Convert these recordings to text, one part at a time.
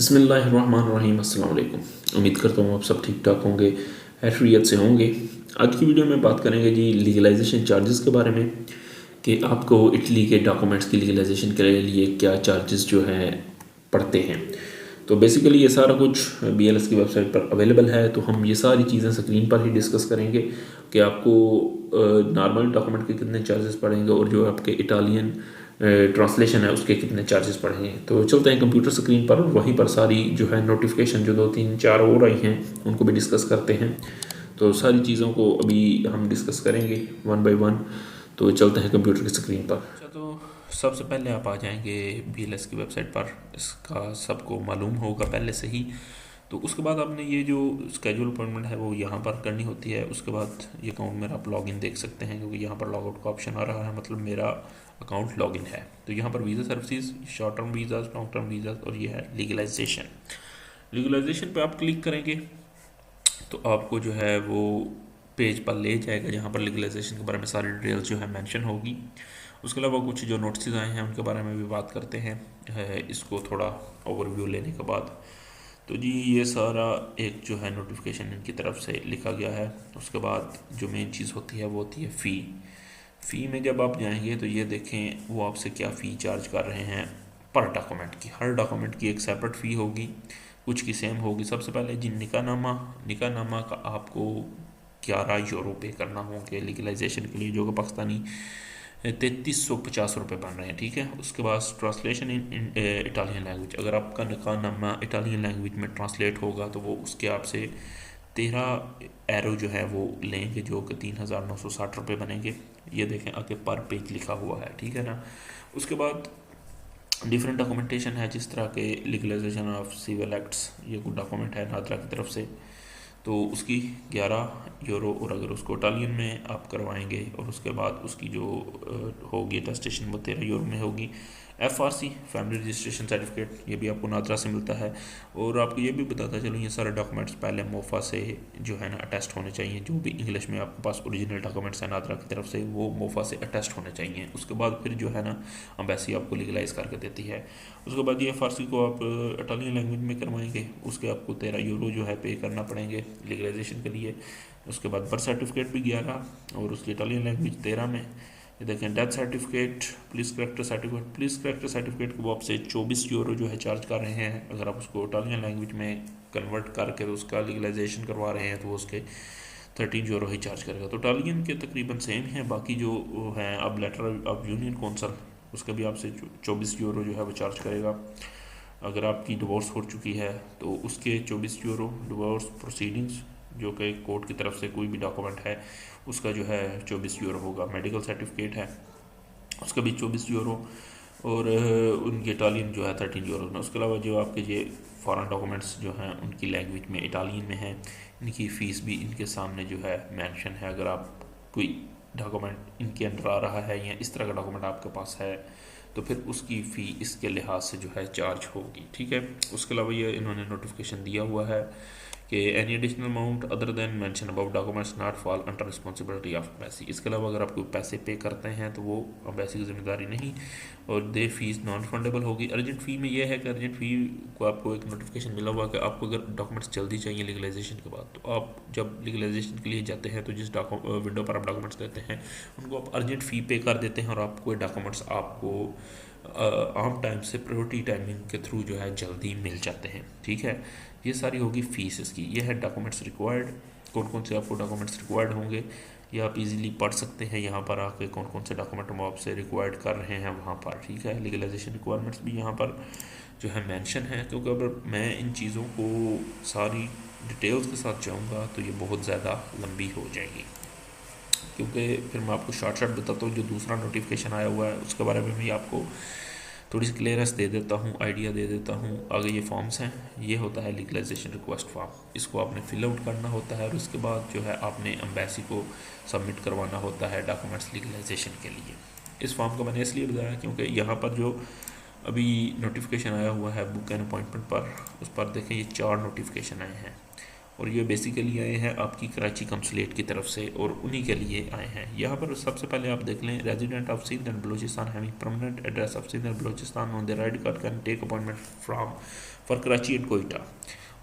बिस्मिल्लाहिर्रहमानिर्रहीम। अस्सलाम वालेकुम। उम्मीद करता हूँ आप सब ठीक ठाक होंगे, हैफियत से होंगे। आज की वीडियो में बात करेंगे जी लीगलाइजेशन चार्जेस के बारे में कि आपको इटली के डॉक्यूमेंट्स की लीगलाइजेशन के लिए क्या चार्जेस जो है पड़ते हैं। तो बेसिकली ये सारा कुछ BLS की वेबसाइट पर अवेलेबल है। तो हम ये सारी चीज़ें स्क्रीन पर ही डिस्कस करेंगे कि आपको नॉर्मल डॉक्यूमेंट के कितने चार्जेस पड़ेंगे और जो आपके इटालियन ट्रांसलेशन है उसके कितने चार्जेस पड़ेंगे। तो चलते हैं कंप्यूटर स्क्रीन पर और वहीं पर सारी जो है नोटिफिकेशन जो 2 3 4 हो रही हैं उनको भी डिस्कस करते हैं। तो सारी चीज़ों को अभी हम डिस्कस करेंगे वन बाय वन। तो चलते हैं कंप्यूटर की स्क्रीन पर। अच्छा, तो सबसे पहले आप आ जाएंगे BLS की वेबसाइट पर। इसका सबको मालूम होगा पहले से ही। तो उसके बाद आपने ये जो स्केड्यूल अपॉइंटमेंट है वो यहाँ पर करनी होती है। उसके बाद ये अकाउंट मेरा आप लॉगिन देख सकते हैं क्योंकि यहाँ पर लॉगआउट का ऑप्शन आ रहा है, मतलब मेरा अकाउंट लॉगिन है। तो यहाँ पर visa services, short term visas, long term visas और ये है लीगलाइजेशन। लीगलाइजेशन पे आप क्लिक करेंगे तो आपको जो है वो पेज पर ले जाएगा जहाँ पर लीगलाइजेशन के बारे में सारी डिटेल्स जो है मेंशन होगी। उसके अलावा कुछ जो नोटिस आए हैं उनके बारे में भी बात करते हैं इसको थोड़ा ओवरव्यू लेने के बाद। तो जी ये सारा एक जो है नोटिफिकेशन इनकी तरफ से लिखा गया है। उसके बाद जो मेन चीज़ होती है वो होती है फ़ी में जब आप जाएंगे तो ये देखें वो आपसे क्या फ़ी चार्ज कर रहे हैं पर डॉक्यूमेंट की। हर डॉक्यूमेंट की एक सेपरेट फ़ी होगी, कुछ की सेम होगी। सबसे पहले जी निकाहनामा का आपको 11 यूरो पे करना होंगे लीगलाइजेशन के लिए, जो कि पाकिस्तानी 3350 रुपये बन रहे हैं। ठीक है। उसके बाद ट्रांसलेशन इन इटालियन लैंग्वेज, अगर आपका निकाहनामा इटालियन लैंग्वेज में ट्रांसलेट होगा तो वो उसके आपसे 13 एरो जो है वो लेंगे, जो कि 3960 रुपये बनेंगे। ये देखें आगे पर पेज लिखा हुआ है। ठीक है ना। उसके बाद डिफरेंट डॉक्यूमेंटेशन है, जिस तरह के लीगलाइजेशन ऑफ सिविल एक्ट्स, ये कुछ डॉक्यूमेंट है नादरा की तरफ से, तो उसकी 11 यूरो। और अगर उसको इटालियन में आप करवाएंगे और उसके बाद उसकी जो होगी अटेस्टेशन वो 13 यूरो में होगी। FRC फैमिली रजिस्ट्रेशन सर्टिफिकेट, ये भी आपको नादरा से मिलता है। और आपको ये भी बताता चलो ये सारे डॉक्यूमेंट्स पहले मोफा से जो है ना अटेस्ट होने चाहिए। जो भी इंग्लिश में आपके पास ओरिजिनल डॉक्यूमेंट्स हैं नादरा की तरफ से वो मोफा से अटेस्ट होने चाहिए। उसके बाद फिर जो है ना अम्बेसी आपको लीगलाइज करके देती है। उसके बाद ये FRC को आप इटालियन लैंग्वेज में करवाएंगे, उसके आपको 13 यूरो जो है पे करना पड़ेंगे लीगलाइजेशन के लिए। उसके बाद बर्थ सर्टिफिकेट भी 11 और उसकी इटालियन लैंग्वेज 13 में। ये देखें death certificate, police character certificate को वो आपसे 24 यूरो जो है चार्ज कर रहे हैं। अगर आप उसको इटालियन लैंग्वेज में कन्वर्ट करके तो उसका लीगलाइजेशन करवा रहे हैं तो वो उसके 13 यूरो ही चार्ज करेगा। तो इटालियन के तकरीबन सेम है। बाकी जो हैं अब लेटर ऑफ यूनियन कौंसल, उसका भी आपसे 24 यूरो जो है वो चार्ज करेगा। अगर आपकी डिवोर्स हो चुकी है तो उसके 24 यूरो। डिवोर्स प्रोसीडिंग्स, जो कि कोर्ट की तरफ से कोई भी डॉक्यूमेंट है, उसका जो है 24 यूरो होगा। मेडिकल सर्टिफिकेट है उसका भी 24 यूरो। और उनकी इटालियन जो है 13 यूरो में। उसके अलावा जो आपके ये फॉरेन डॉक्यूमेंट्स जो हैं उनकी लैंग्वेज में इटालियन में है, इनकी फ़ीस भी इनके सामने जो है मेंशन है। अगर आप कोई डॉक्यूमेंट इनके अंडर आ रहा है या इस तरह का डॉक्यूमेंट आपके पास है तो फिर उसकी फ़ी इसके लिहाज से जो है चार्ज होगी। ठीक है। उसके अलावा ये इन्होंने नोटिफिकेशन दिया हुआ है कि any additional amount other than mention about documents not fall under responsibility of embassy. इसके अलावा अगर आप कोई पैसे पे करते हैं तो वो अम्बेसी की जिम्मेदारी नहीं और दे फीस नॉन फंडेबल होगी। अर्जेंट फ़ी में ये है कि अर्जेंट फ़ी को आपको एक नोटिफिकेशन मिला हुआ कि आपको अगर डॉक्यूमेंट्स जल्दी चाहिए लीगलाइजेशन के बाद, तो आप जब लीगलाइजेशन के लिए जाते हैं तो जिस विंडो पर आप डॉक्यूमेंट्स देते हैं उनको आप अर्जेंट फ़ी पे कर देते हैं और आपको डॉक्यूमेंट्स आपको आम टाइम से प्रायोरिटी टाइमिंग के थ्रू जो है जल्दी मिल जाते हैं। ठीक है। ये सारी होगी फ़ीस इसकी। ये है डॉक्यूमेंट्स रिक्वायर्ड, कौन कौन से आपको डॉक्यूमेंट्स रिक्वायर्ड होंगे ये आप इजीली पढ़ सकते हैं यहाँ पर आके, कौन कौन से डॉक्यूमेंट हम आपसे रिक्वायर्ड कर रहे हैं वहाँ पर। ठीक है। लीगलाइजेशन रिक्वायरमेंट्स भी यहाँ पर जो है मेंशन है, क्योंकि अगर मैं इन चीज़ों को सारी डिटेल्स के साथ जाऊँगा तो ये बहुत ज़्यादा लंबी हो जाएगी, क्योंकि फिर मैं आपको शॉर्ट बताता हूँ। जो दूसरा नोटिफिकेशन आया हुआ है उसके बारे में भी आपको थोड़ी सी क्लियरेंस दे देता हूँ, आइडिया दे देता हूँ। आगे ये फॉर्म्स हैं, ये होता है लीगलाइजेशन रिक्वेस्ट फॉर्म, इसको आपने फिल आउट करना होता है और उसके बाद जो है आपने अम्बेसी को सबमिट करवाना होता है डॉक्यूमेंट्स लीगलाइजेशन के लिए। इस फॉर्म को मैंने इसलिए बताया क्योंकि यहाँ पर जो अभी नोटिफिकेशन आया हुआ है बुक एंड अपॉइंटमेंट पर, उस पर देखें ये 4 नोटिफिकेशन आए हैं और ये बेसिकली आए हैं आपकी कराची कंसुलेट की तरफ से और उन्हीं के लिए आए हैं। यहाँ पर सबसे पहले आप देख लें, resident of Sindh and Balochistan having permanent address of Sindh and Balochistan on the right card can take appointment from for Karachi and Quetta.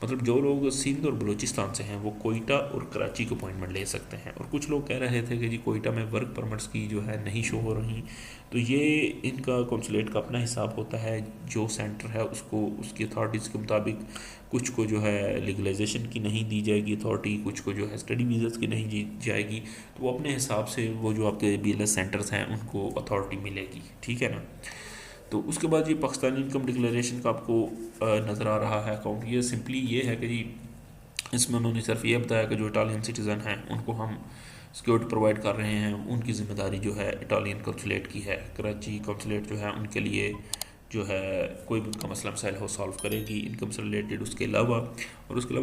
मतलब जो लोग सिंध और बलूचिस्तान से हैं वो कोयटा और कराची को अपॉइंटमेंट ले सकते हैं। और कुछ लोग कह रहे थे कि जी कोयटा में वर्क परमिट्स की जो है नहीं शो हो रही, तो ये इनका कौंसलेट का अपना हिसाब होता है। जो सेंटर है उसको उसकी अथॉरिटीज़ के मुताबिक कुछ को जो है लीगलाइजेशन की नहीं दी जाएगी अथॉरिटी, कुछ को जो है स्टडी वीज़ास की नहीं दी जाएगी, तो वो अपने हिसाब से वो जो आपके BLS सेंटर्स हैं उनको अथॉरिटी मिलेगी, ठीक है ना। तो उसके बाद ये पाकिस्तानी इनकम डिक्लेरेशन का आपको नज़र आ रहा है अकाउंट। ये सिंपली ये है कि जी इसमें उन्होंने सिर्फ ये बताया कि जो इटालियन सिटीज़न हैं उनको हम सिक्योरिटी प्रोवाइड कर रहे हैं, उनकी ज़िम्मेदारी जो है इटालियन कौंसलेट की है। कराची कौंसलेट जो है उनके लिए जो है कोई भी उनका मसला मसाइल हो सॉल्व करेगी इनकम से रिलेटेड। उसके अलावा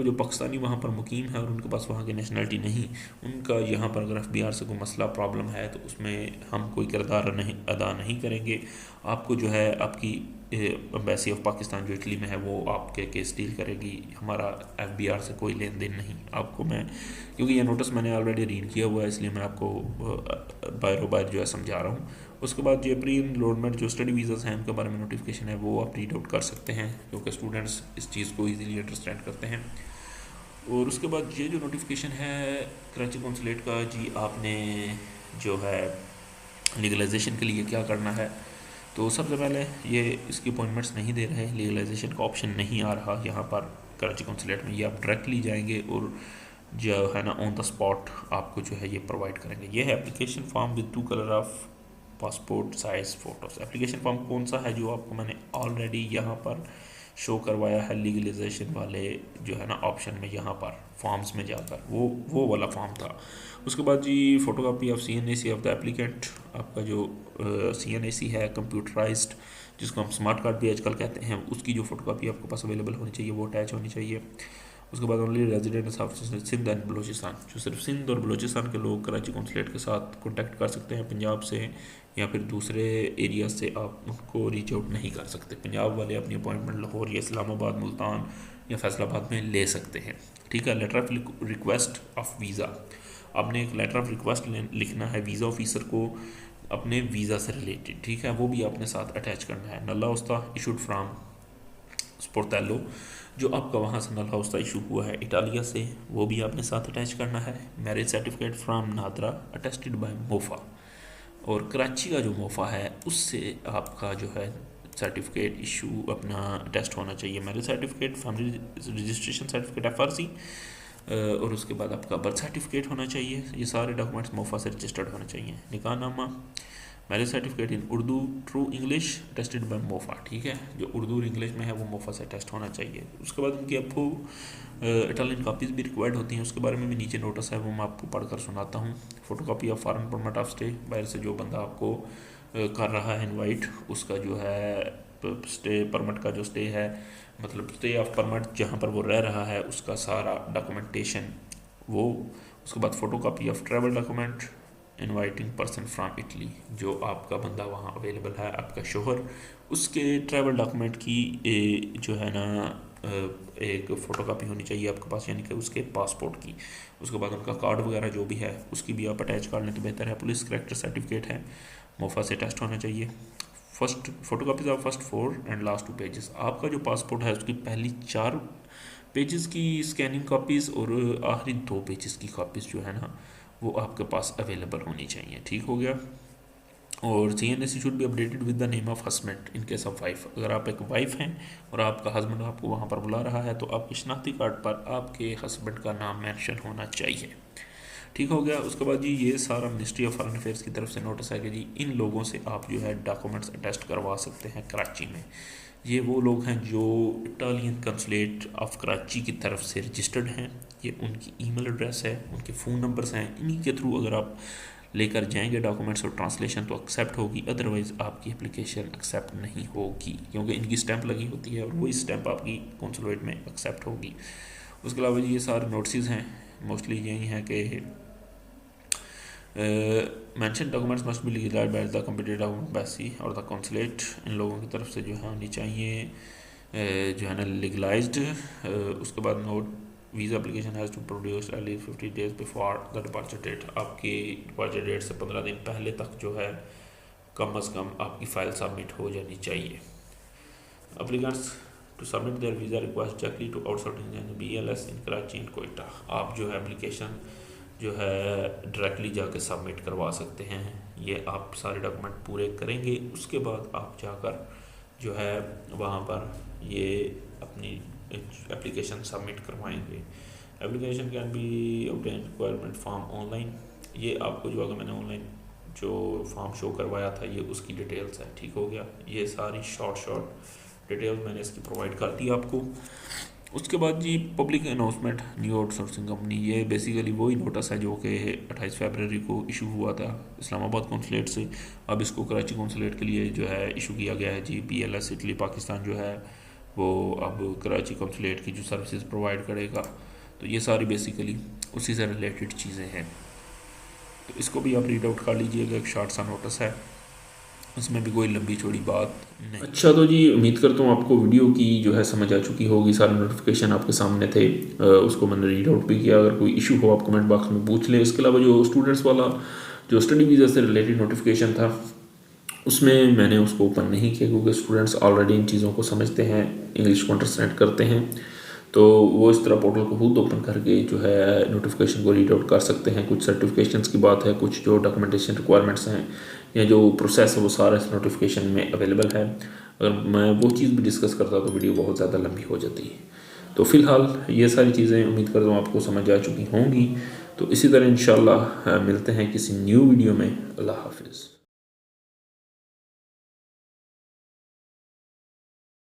जो पाकिस्तानी वहाँ पर मुकीम है और उनके पास वहाँ की नेशनलिटी नहीं, उनका यहाँ पर अगर FBR से कोई मसला प्रॉब्लम है तो उसमें हम कोई किरदार नहीं अदा नहीं करेंगे। आपको जो है आपकी एम्बेसी ऑफ पाकिस्तान जो इटली में है वो आपके केस डील करेगी, हमारा FBR से कोई लेन देन नहीं। आपको मैं क्योंकि ये नोटिस मैंने ऑलरेडी रीड किया हुआ है इसलिए मैं आपको बायरो बायर जो है समझा रहा हूँ। उसके बाद जो प्री एनरोलमेंट जो स्टडी वीज़ास हैं उनके बारे में नोटिफिकेशन है वो आप रीड आउट कर सकते हैं क्योंकि स्टूडेंट्स इस चीज़ को ईजिली अंडरस्टैंड करते हैं। और उसके बाद ये जो नोटिफिकेशन है कराची कौंसलेट का, जी आपने जो है लीगलाइजेशन के लिए क्या करना है, तो सबसे पहले ये इसकी अपॉइंटमेंट्स नहीं दे रहे, लीगलाइजेशन का ऑप्शन नहीं आ रहा यहाँ पर कराची कौंसलेट में। ये आप डायरेक्टली जाएंगे और जो है ना ऑन द स्पॉट आपको जो है ये प्रोवाइड करेंगे। ये है application form with 2 colour of passport size photos. Application form कौन सा है जो आपको मैंने ऑलरेडी यहाँ पर शो करवाया है लीगलाइजेशन वाले जो है ना ऑप्शन में, यहाँ पर फॉर्म्स में जाकर वो वाला फॉर्म था। उसके बाद जी photocopy of CNAC of the applicant, आपका जो CNAC है कंप्यूटराइज्ड जिसको हम स्मार्ट कार्ड भी आजकल कहते हैं, उसकी जो फ़ोटोकॉपी आपके पास अवेलेबल होनी चाहिए वो अटैच होनी चाहिए। उसके बाद only residents of Sindh and Balochistan, जो सिर्फ सिंध और बलूचिस्तान के लोग कराची कौंसलेट के साथ कॉन्टैक्ट कर सकते हैं। पंजाब से या फिर दूसरे एरिया से आप उनको रीच आउट नहीं कर सकते। पंजाब वाले अपनी अपॉइंटमेंट लाहौर या इस्लामाबाद, मुल्तान या फैसलाबाद में ले सकते हैं, ठीक है। Letter of request of visa, आपने एक लेटर ऑफ रिक्वेस्ट लिखना है वीज़ा ऑफिसर को अपने वीज़ा से रिलेटेड, ठीक है, वो भी आपने साथ अटैच करना है। नल्ला उस्ता इशूड फ्राम स्पोर्टेलो, जो आपका वहाँ से नल्ला उस्ता इशू हुआ है इटालिया से, वो भी आपने साथ अटैच करना है। Marriage certificate from NADRA attested bye MOFA, और कराची का जो मोफा है उससे आपका जो है सर्टिफिकेट इशू अपना टेस्ट होना चाहिए। Marriage certificate, family registration certificate FRC, और उसके बाद आपका बर्थ सर्टिफिकेट होना चाहिए। ये सारे डॉक्यूमेंट्स मोफा से रजिस्टर्ड होने चाहिए। निकाहनामा, marriage certificate in Urdu through English tested by MOFA, ठीक है, जो उर्दू और इंग्लिश में है वो मोफा से टेस्ट होना चाहिए। उसके बाद उनकी आपको इटालियन कापीज़ भी रिक्वायर्ड होती हैं, उसके बारे में भी नीचे नोटिस है वो मैं आपको पढ़कर सुनाता हूँ। Photocopy of foreign permit of stay, बाहर से जो बंदा आपको कर रहा है इनवाइट, उसका जो है स्टे परमिट का जो स्टे है, मतलब स्टे ऑफ परमिट जहाँ पर वो रह रहा है उसका सारा डॉक्यूमेंटेशन वो। उसके बाद photocopy of travel document inviting person from Italy, जो आपका बंदा वहाँ अवेलेबल है, आपका शोहर, उसके ट्रैवल डॉक्यूमेंट की जो है ना एक फ़ोटोकॉपी होनी चाहिए आपके पास, यानी कि उसके पासपोर्ट की। उसके बाद उनका कार्ड वगैरह जो भी है उसकी भी आप अटैच कर लें तो बेहतर है। पुलिस करेक्टर सर्टिफिकेट है, मोफा से टेस्ट होना चाहिए। First photocopies of first 4 and last 2 pages, आपका जो पासपोर्ट है उसकी पहली 4 पेजेस की स्कैनिंग कॉपीज़ और आखिरी 2 पेजेस की कॉपीज़ जो है ना वो आपके पास अवेलेबल होनी चाहिए, ठीक हो गया। और CNAC should be updated with the name of husband in case of wife, अगर आप एक वाइफ हैं और आपका हस्बैंड आपको वहाँ पर बुला रहा है तो आपके शनाख्ती कार्ड पर आपके हस्बैंड का नाम मेंशन होना चाहिए, ठीक हो गया। उसके बाद जी ये सारा मिनिस्ट्री ऑफ फॉरेन अफेयर्स की तरफ से नोटिस है कि जी इन लोगों से आप जो है डॉक्यूमेंट्स अटेस्ट करवा सकते हैं कराची में। ये वो लोग हैं जो इटालियन कंसुलेट ऑफ कराची की तरफ से रजिस्टर्ड हैं, ये उनकी ईमेल एड्रेस है, उनके फ़ोन नंबर्स हैं, इन्हीं के थ्रू अगर आप लेकर जाएंगे डॉक्यूमेंट्स और ट्रांसलेशन तो एक्सेप्ट होगी, अदरवाइज़ आपकी एप्लीकेशन एक्सेप्ट नहीं होगी क्योंकि इनकी स्टैंप लगी होती है और वही स्टैंप आपकी कौंसुलेट में एक्सेप्ट होगी। उसके अलावा ये सारे नोटिस हैं, मोस्टली यही हैं कि mention documents must be legalised by the computed embassy और द कौंसुलेट, इन लोगों की तरफ से जो है होनी चाहिए जो है ना लीगलाइज्ड। उसके बाद note visa application has to produce at least 50 days before the departure date. आपकी डिपार्चर डेट से 15 दिन पहले तक जो है कम अज़ कम आपकी फ़ाइल सबमिट हो जानी चाहिए। Applicants to submit their visa request directly to outsourcing BLS in Karachi and Quetta. आप जो है एप्लीकेशन जो है डायरेक्टली जाके सबमिट करवा सकते हैं। ये आप सारे डॉक्यूमेंट पूरे करेंगे, उसके बाद आप जाकर जो है वहाँ पर ये अपनी एप्लीकेशन सबमिट करवाएंगे। Application can be obtain requirement form online. ये आपको जो अगर मैंने ऑनलाइन जो फॉर्म शो करवाया था ये उसकी डिटेल्स है, ठीक हो गया। ये सारी शॉर्ट डिटेल्स मैंने इसकी प्रोवाइड कर दी आपको। उसके बाद जी public announcement new outsourcing company, ये बेसिकली वही नोटिस है जो कि 28 फरवरी को इशू हुआ था इस्लामाबाद कौंसलेट से। अब इसको कराची कौंसलेट के लिए जो है इशू किया गया है जी। BLS इटली पाकिस्तान जो है वो अब कराची कौंसलेट की जो सर्विसेज प्रोवाइड करेगा। तो ये सारी बेसिकली उसी से रिलेटेड चीज़ें हैं, तो इसको भी आप रीड आउट कर लीजिएगा। एक शॉर्ट सा नोटिस है, उसमें भी कोई लंबी चौड़ी बात नहीं। अच्छा, तो जी उम्मीद करता हूँ आपको वीडियो की जो है समझ आ चुकी होगी। सारे नोटिफिकेशन आपके सामने थे, उसको मैंने रीड आउट भी किया। अगर कोई इशू हो आप कमेंट बॉक्स में पूछ लें। इसके अलावा जो स्टूडेंट्स वाला जो स्टडी वीज़ा से रिलेटेड नोटिफिकेशन था उसमें मैंने उसको ओपन नहीं किया क्योंकि स्टूडेंट्स ऑलरेडी इन चीज़ों को समझते हैं, इंग्लिश को अंडरस्टैंड करते हैं, तो वो इस तरह पोर्टल को खुद ओपन करके जो है नोटिफिकेशन को रीड आउट कर सकते हैं। कुछ सर्टिफिकेशंस की बात है, कुछ जो डॉक्यूमेंटेशन रिक्वायरमेंट्स हैं या जो प्रोसेस है वो सारा इस नोटिफिकेशन में अवेलेबल है। अगर मैं वो चीज़ भी डिस्कस करता तो वीडियो बहुत ज़्यादा लंबी हो जाती है। तो फ़िलहाल ये सारी चीज़ें उम्मीद करता हूँ आपको समझ आ चुकी होंगी। तो इसी तरह इंशाल्लाह मिलते हैं किसी न्यू वीडियो में। अल्लाह हाफिज़।